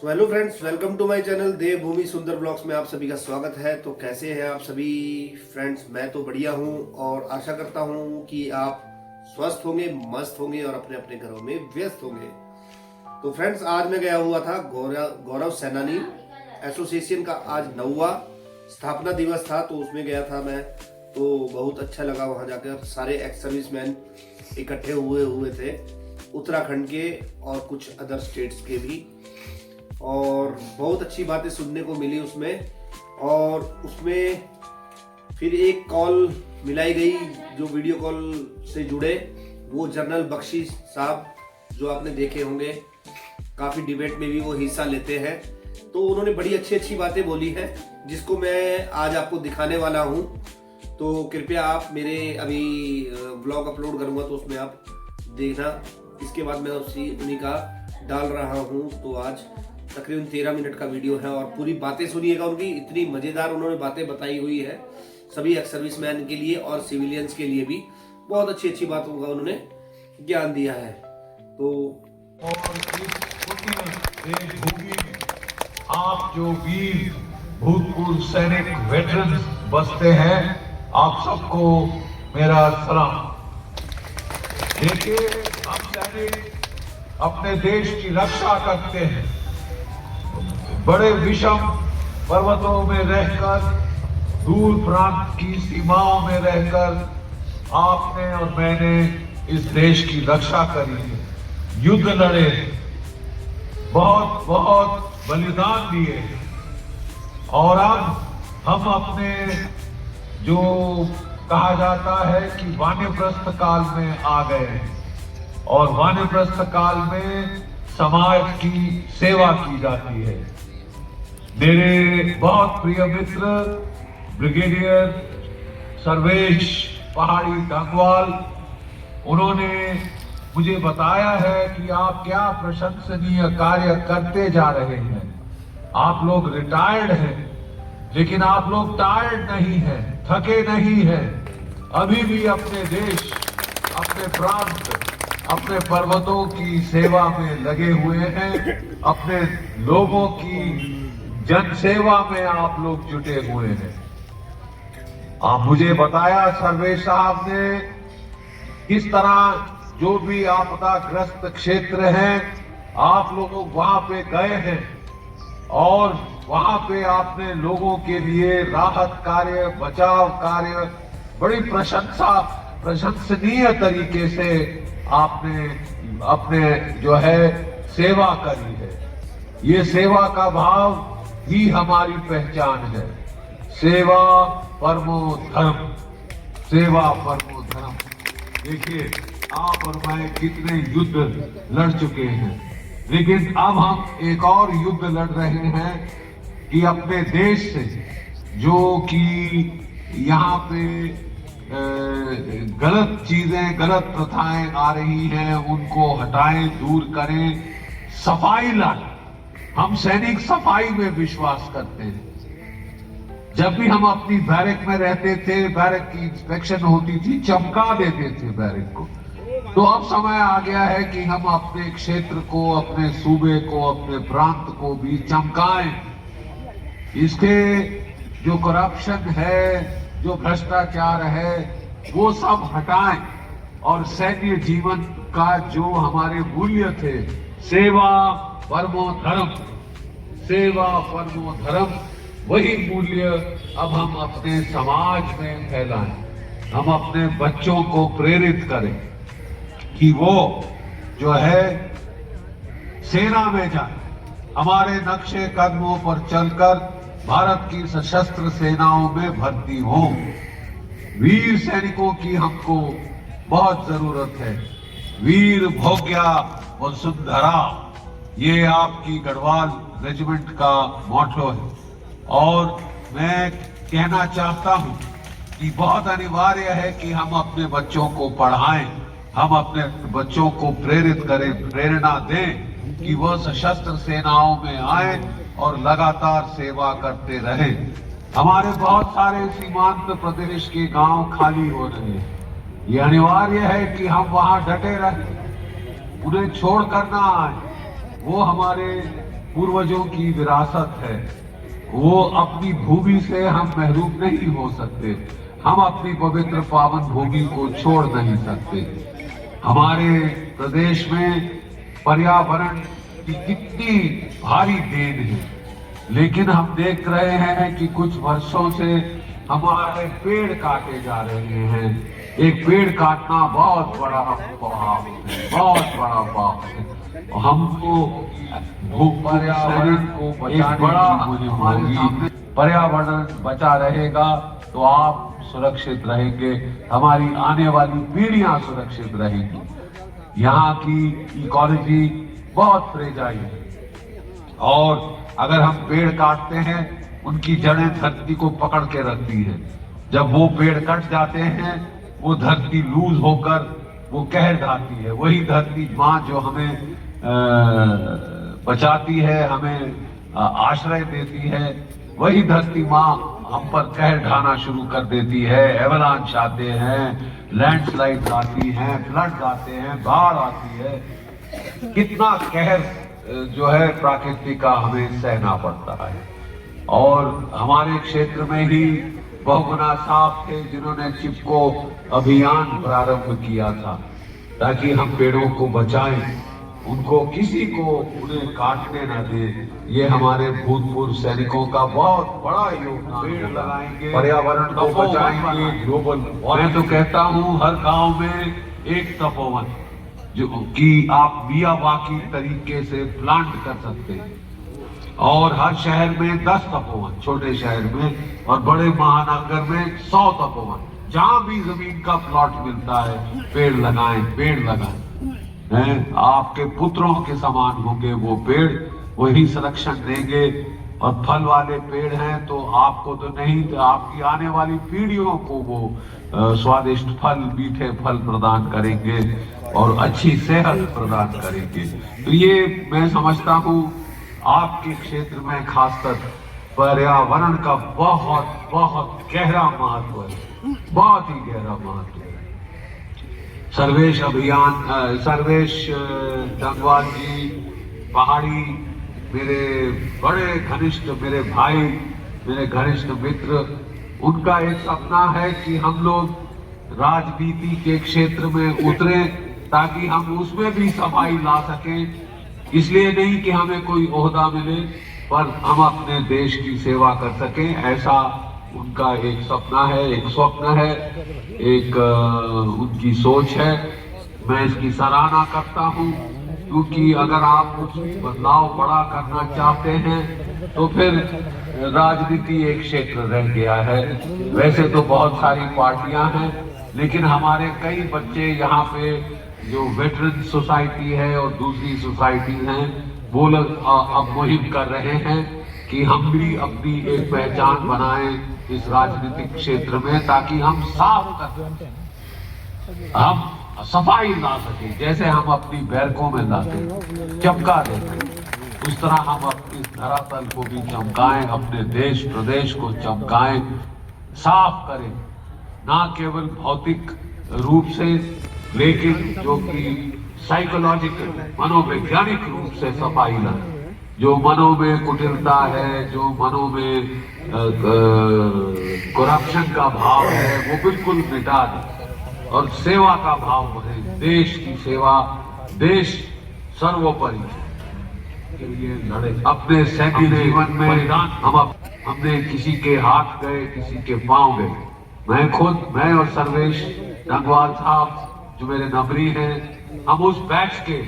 So hello friends, welcome to my channel Devbhumi Sundar blogs में आप सभी का स्वागत है। तो कैसे हैं आप सभी फ्रेंड्स? मैं तो बढ़िया हूं और आशा करता हूं कि आप स्वस्थ होंगे, मस्त होंगे और अपने अपने घरों में व्यस्त होंगे। तो फ्रेंड्स, आज मैं गया हुआ था गौरव सेनानी एसोसिएशन का आज 9वां स्थापना दिवस था, तो उसमें गया था मैं। तो बहुत अच्छा लगा वहां जाकर। सारे एक्स सर्विसमैन इकट्ठे हुए थे, उत्तराखंड के और कुछ अदर स्टेट्स के भी, और बहुत अच्छी बातें सुनने को मिली उसमें। और उसमें फिर एक कॉल मिलाई गई, जो वीडियो कॉल से जुड़े वो जनरल बख्शी साहब, जो आपने देखे होंगे, काफी डिबेट में भी वो हिस्सा लेते हैं। तो उन्होंने बड़ी अच्छी अच्छी बातें बोली हैं, जिसको मैं आज आपको दिखाने वाला हूं। तो कृपया आप मेरे अभी ब्लॉग अपलोड करूंगा तो उसमें आप देखना। इसके बाद मैं उन्हीं का डाल रहा हूं। तो आज तकरीबन 13 मिनट का वीडियो है और पूरी बातें सुनिएगा उनकी। इतनी मजेदार उन्होंने बातें बताई हुई है सभी एक्स सर्विसमैन के लिए और सिविलियंस के लिए भी। बहुत अच्छी अच्छी बातों का उन्होंने ज्ञान दिया है। तो और इस पुण्य देवभूमि में आप जो वीर भूतपूर्व सैनिक वेटरन्स बसते हैं, आप सबको मेरा सलाम। देखिए, हम सैनिक अपने देश की रक्षा करते हैं। बड़े विषम पर्वतों में रहकर, दूर प्रांत की सीमाओं में रहकर आपने और मैंने इस देश की रक्षा करी है, युद्ध लड़े, बहुत बहुत बलिदान दिए। और अब हम अपने जो कहा जाता है कि वानप्रस्थ काल में आ गए हैं, और वानप्रस्थ काल में समाज की सेवा की जाती है। मेरे बहुत प्रिय मित्र ब्रिगेडियर सर्वेश पहाड़ी गंगवाल, उन्होंने मुझे बताया है कि आप क्या प्रशंसनीय कार्य करते जा रहे हैं। आप लोग रिटायर्ड हैं, लेकिन आप लोग टायर्ड नहीं हैं, थके नहीं हैं। अभी भी अपने देश, अपने प्रांत, अपने पर्वतों की सेवा में लगे हुए हैं। अपने लोगों की जन सेवा में आप लोग जुटे हुए हैं। आप मुझे बताया सर्वेश साहब ने, किस तरह जो भी आपदाग्रस्त क्षेत्र हैं, आप लोग वहां पे गए हैं और वहां पे आपने लोगों के लिए राहत कार्य, बचाव कार्य, बड़ी प्रशंसनीय तरीके से आपने अपने जो है सेवा करी है। ये सेवा का भाव ही हमारी पहचान है। सेवा परमो धर्म, सेवा परमो धर्म। देखिए, आप और मैं कितने युद्ध लड़ चुके हैं, लेकिन अब हम एक और युद्ध लड़ रहे हैं कि अपने देश से जो कि यहाँ पे गलत चीजें, गलत प्रथाएं आ रही हैं, उनको हटाएं, दूर करें, सफाई लाएं। हम सैनिक सफाई में विश्वास करते हैं। जब भी हम अपनी बैरक में रहते थे, बैरक की इंस्पेक्शन होती थी, चमका देते थे बैरक को। तो अब समय आ गया है कि हम अपने क्षेत्र को, अपने सूबे को, अपने प्रांत को भी चमकाएं। इसके जो करप्शन है, जो भ्रष्टाचार है, वो सब हटाएं और सैन्य जीवन का जो हमारे मूल्य थे, सेवा परमो धर्म, सेवा परमो धर्म, वही मूल्य अब हम अपने समाज में फैलाएं। हम अपने बच्चों को प्रेरित करें कि वो जो है सेना में जाए, हमारे नक्शे कदमों पर चलकर भारत की सशस्त्र सेनाओं में भर्ती हो। वीर सैनिकों की हमको बहुत जरूरत है। वीर भोग्या वसुंधरा, ये आपकी गढ़वाल रेजिमेंट का मोटो है। और मैं कहना चाहता हूं कि बहुत अनिवार्य है कि हम अपने बच्चों को पढ़ाएं, हम अपने बच्चों को प्रेरित करें, प्रेरणा दें कि वह सशस्त्र सेनाओं में आए और लगातार सेवा करते रहें। हमारे बहुत सारे सीमांत प्रदेश के गांव खाली हो रहे हैं। ये अनिवार्य है कि हम वहां डटे रहें, उन्हें छोड़कर ना आए। वो हमारे पूर्वजों की विरासत है, वो अपनी भूमि से हम महरूम नहीं हो सकते। हम अपनी पवित्र पावन भूमि को छोड़ नहीं सकते। हमारे प्रदेश में पर्यावरण की कितनी भारी देन है, लेकिन हम देख रहे हैं कि कुछ वर्षों से हमारे पेड़ काटे जा रहे हैं। एक पेड़ काटना बहुत बड़ा पाप है, बहुत बड़ा पाप है। हमको पर्यावरण को बचाने, पर्यावरण बचा रहेगा तो आप सुरक्षित रहेंगे, हमारी आने वाली पीढ़ियां सुरक्षित रहेंगी। यहाँ की इकोलॉजी बहुत फ्रेजाइल है और अगर हम पेड़ काटते हैं, उनकी जड़ें धरती को पकड़ के रखती हैं। जब वो पेड़ कट जाते हैं, वो धरती लूज होकर वो कहर ढाती है। वही धरती माँ जो हमें बचाती है, हमें आश्रय देती है, वही धरती माँ हम पर कहर ढाना शुरू कर देती है। एवलांच आते हैं, लैंडस्लाइड आती हैं, फ्लड आते हैं, बाढ़ आती है। कितना कहर जो है प्राकृतिक का हमें सहना पड़ता है। और हमारे क्षेत्र में ही बहुगुना साहब थे जिन्होंने चिपको अभियान प्रारंभ किया था ताकि हम पेड़ों को बचाएं, उनको किसी को उन्हें काटने न दे। ये हमारे भूतपूर्व सैनिकों का बहुत बड़ा योगदान। पेड़ लगाएंगे, पर्यावरण को बचाएंगे, ग्लोबल। मैं तो कहता हूँ हर गांव में एक तपोवन जो कि आप मियावाकी तरीके से प्लांट कर सकते हैं, और हर शहर में 10 तपोवन, छोटे शहर में, और बड़े महानगर में 100 तपोवन। जहां भी जमीन का प्लॉट मिलता है, पेड़ लगाएं, पेड़ लगाएं। आपके पुत्रों के समान होंगे वो पेड़, वही संरक्षण देंगे। और फल वाले पेड़ हैं तो आपको तो नहीं, तो आपकी आने वाली पीढ़ियों को वो स्वादिष्ट फल, मीठे फल प्रदान करेंगे और अच्छी सेहत प्रदान करेंगे। तो ये मैं समझता हूँ आपके क्षेत्र में खासकर पर्यावरण का बहुत बहुत गहरा महत्व है, बहुत ही गहरा महत्व है। सर्वेश अभियान, सर्वेश डंगवाल जी पहाड़ी मेरे बड़े घनिष्ठ, मेरे भाई, मेरे घनिष्ठ मित्र, उनका एक सपना है कि हम लोग राजनीति के क्षेत्र में उतरे ताकि हम उसमें भी सफाई ला सकें। इसलिए नहीं कि हमें कोई ओहदा मिले, पर हम अपने देश की सेवा कर सकें, ऐसा उनका एक सपना है, एक स्वप्न है, एक उनकी सोच है। मैं इसकी सराहना करता हूँ, क्योंकि अगर आप कुछ बदलाव बड़ा करना चाहते हैं तो फिर राजनीति एक क्षेत्र रह गया है। वैसे तो बहुत सारी पार्टियां हैं, लेकिन हमारे कई बच्चे यहाँ पे जो वेटरन सोसाइटी है और दूसरी सोसाइटी हैं, वो लोग अब मुहिम कर रहे हैं कि हम भी अपनी एक पहचान बनाएं इस राजनीतिक क्षेत्र में, ताकि हम साफ कर, हम सफाई ला सके। जैसे हम अपनी बैरकों में लाते चमका देते, उस तरह हम अपनी धरातल को भी चमकाएं, अपने देश प्रदेश को चमकाएं, साफ करें, ना केवल भौतिक रूप से, लेकिन जो कि साइकोलॉजिकल, मनोवैज्ञानिक रूप से सफाई लाए। जो मनों में कुटिलता है, जो मनों में करप्शन का भाव है, वो बिल्कुल मिटा दे और सेवा का भाव बढ़े। देश की सेवा, देश सर्वोपरि के लिए लड़े। अपने सैनिक जीवन में हमने किसी के हाथ गए, किसी के पांव गए। मैं और सर्वेश डंगवाल साहब जो मेरे नबरी हैं, हम उस बैच के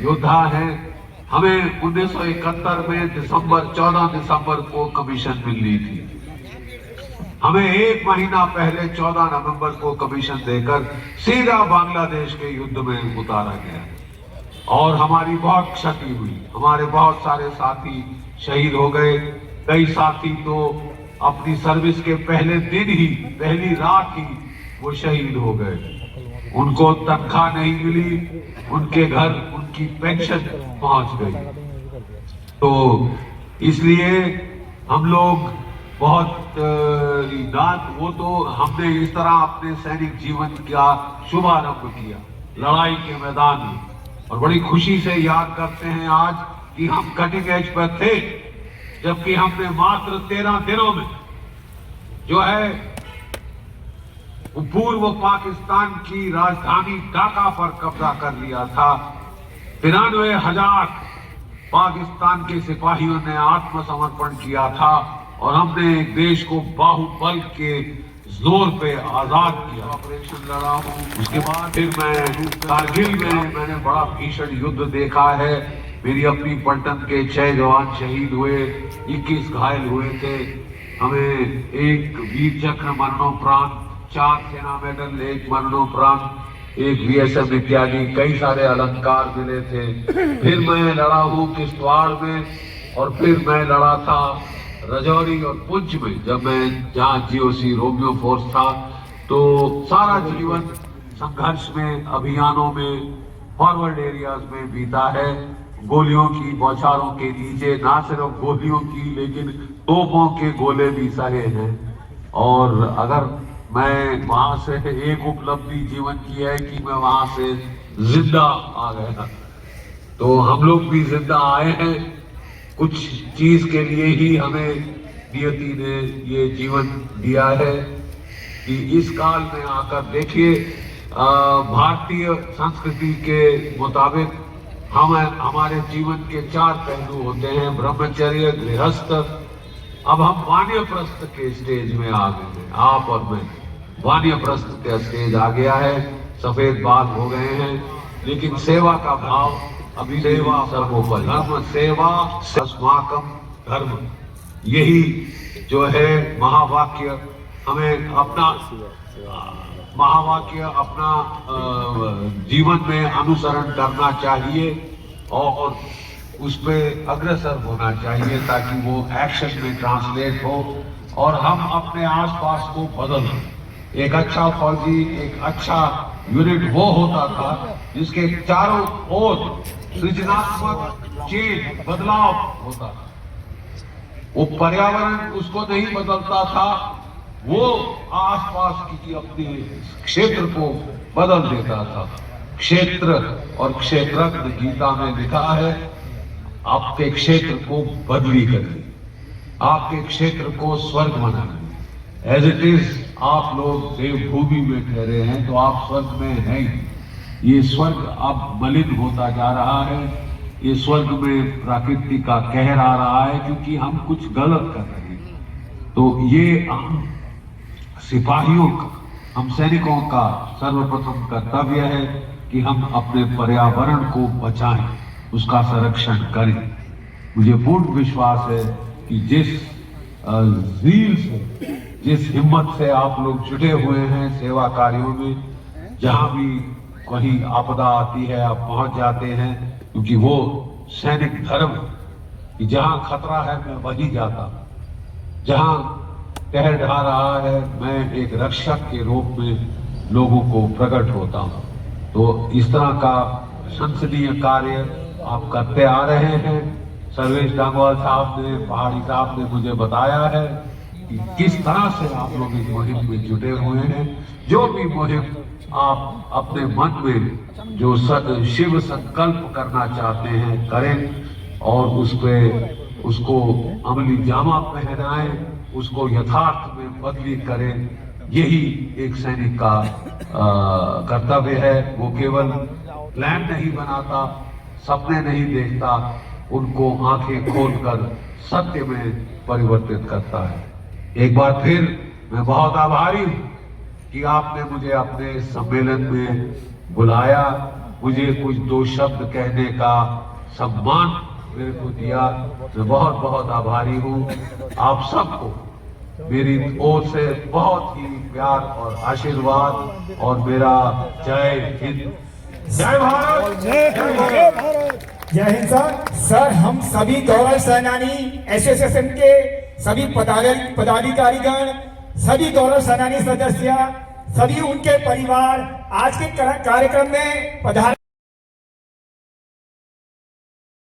योद्धा हैं। हमें 1971 में 14 दिसंबर को कमीशन मिलनी थी। हमें एक महीना पहले 14 नवंबर को कमीशन देकर सीधा बांग्लादेश के युद्ध में उतारा गया और हमारी बहुत क्षति हुई। हमारे बहुत सारे साथी शहीद हो गए। कई साथी तो अपनी सर्विस के पहले दिन ही, पहली रात ही वो शहीद हो गए। उनको तनख्वाह नहीं मिली, उनके घर उनकी पेंशन पहुंच गई। तो इसलिए हम लोग बहुत वो तो हमने इस तरह अपने सैनिक जीवन का शुभारंभ किया लड़ाई के मैदान में, और बड़ी खुशी से याद करते हैं आज कि हम कटिंग एज पर थे, जबकि हमने मात्र 13 दिनों में जो है पूर्व पाकिस्तान की राजधानी ढाका पर कब्जा कर लिया था। 93,000 पाकिस्तान के सिपाहियों ने आत्मसमर्पण किया था और हमने एक देश को बाहुबल के जोर पे आजाद किया। ऑपरेशन लड़ा हूं, उसके बाद फिर मैं कारगिल में मैंने बड़ा भीषण युद्ध देखा है। मेरी अपनी पलटन के 6 जवान शहीद हुए, 21 घायल हुए थे। हमें 1 वीर चक्र मरणोपरांत, 4 सेना मेडल, 1 मरणोपरांत, 1 VSM इत्यादि कई सारे अलंकार मिले थे। फिर मैं लड़ा हूं किश्तवाड़ में और फिर मैं लड़ा था रजौरी और पुंछ में, जब मैं जहाँ GOC रोमियो फोर्स था। तो सारा जीवन संघर्ष में, अभियानों में, फॉरवर्ड एरियाज में बीता है। गोलियों की बौछारों के नीचे, ना सिर्फ गोलियों की लेकिन तोपों के गोले भी सहे हैं। और अगर मैं वहां से एक उपलब्धि जीवन की है कि मैं वहां से जिंदा आ गया, तो हम लोग भी जिंदा आए हैं। कुछ चीज के लिए ही हमें नियति ने ये जीवन दिया है कि इस काल में आकर देखिए, भारतीय संस्कृति के मुताबिक हमारे जीवन के 4 पहलू होते हैं, ब्रह्मचर्य, गृहस्थ। अब हम वानप्रस्थ के स्टेज में आ गए हैं, आप और मैं। वानप्रस्थ का स्टेज आ गया है, सफेद बाल हो गए हैं, लेकिन सेवा का भाव अभी सेवा सर्वोपरि। धर्म सेवा अस्माकम धर्म, यही जो है महावाक्य हमें अपना जीवन में अनुसरण करना चाहिए और उस पर अग्रसर होना चाहिए ताकि वो एक्शन में ट्रांसलेट हो और हम अपने आसपास को बदल। एक अच्छा फौजी, एक अच्छा यूनिट वो होता था जिसके चारों ओर सृजनात्मक चेंज, बदलाव होता था। वो पर्यावरण उसको नहीं बदलता था, वो आसपास की अपने क्षेत्र को बदल देता था। क्षेत्र और क्षेत्रज्ञ गीता में लिखा है, आपके क्षेत्र को बदली करिए, आपके क्षेत्र को स्वर्ग बनाइए। एज इट इज आप लोग देवभूमि में ठहरे हैं तो आप स्वर्ग में हैं। ये स्वर्ग अब मलिन होता जा रहा है, ये स्वर्ग में प्रकृति का कहर आ रहा है क्योंकि हम कुछ गलत कर रहे हैं। तो ये हम सिपाहियों का, हम सैनिकों का सर्वप्रथम कर्तव्य है कि हम अपने पर्यावरण को बचाएं, उसका संरक्षण करें। मुझे पूर्ण विश्वास है कि जिस ज़ील से, जिस हिम्मत से आप लोग जुटे हुए हैं सेवा कार्यों में, जहां भी कहीं आपदा आती है आप पहुंच जाते हैं, क्योंकि वो सैनिक धर्म कि जहां खतरा है मैं वहीं जाता हूं, जहां कहर ढा रहा है मैं एक रक्षक के रूप में लोगों को प्रकट होता हूं। तो इस तरह का संसदीय कार्य आप करते आ रहे हैं। सर्वेश डांगवाल साहब ने, पहाड़ी साहब ने मुझे बताया है कि किस तरह से आप लोग इस मुहिम में जुटे हुए हैं। जो भी मुहिम आप अपने मन में जो शिव संकल्प करना चाहते हैं करें और उसको अमली जामा पहनाएं, उसको यथार्थ में बदली करें। यही एक सैनिक का कर्तव्य है। वो केवल प्लान नहीं बनाता, सपने नहीं देखता, उनको आंखें खोलकर सत्य में परिवर्तित करता है। एक बार फिर मैं बहुत आभारी हूं कि आपने मुझे अपने सम्मेलन में बुलाया, मुझे कुछ 2 शब्द कहने का सम्मान मेरे को दिया। मैं बहुत बहुत आभारी हूं। आप सबको मेरी ओर से बहुत ही प्यार और आशीर्वाद और मेरा जय हिंद, जय भारत, जय भारत। जय हिंद सर। हम सभी गौरव सेनानी एसोसिएशन के सभी पदाधिकारीगण, सभी गौरव सेनानी सदस्य, सभी उनके परिवार आज के कार्यक्रम में पधार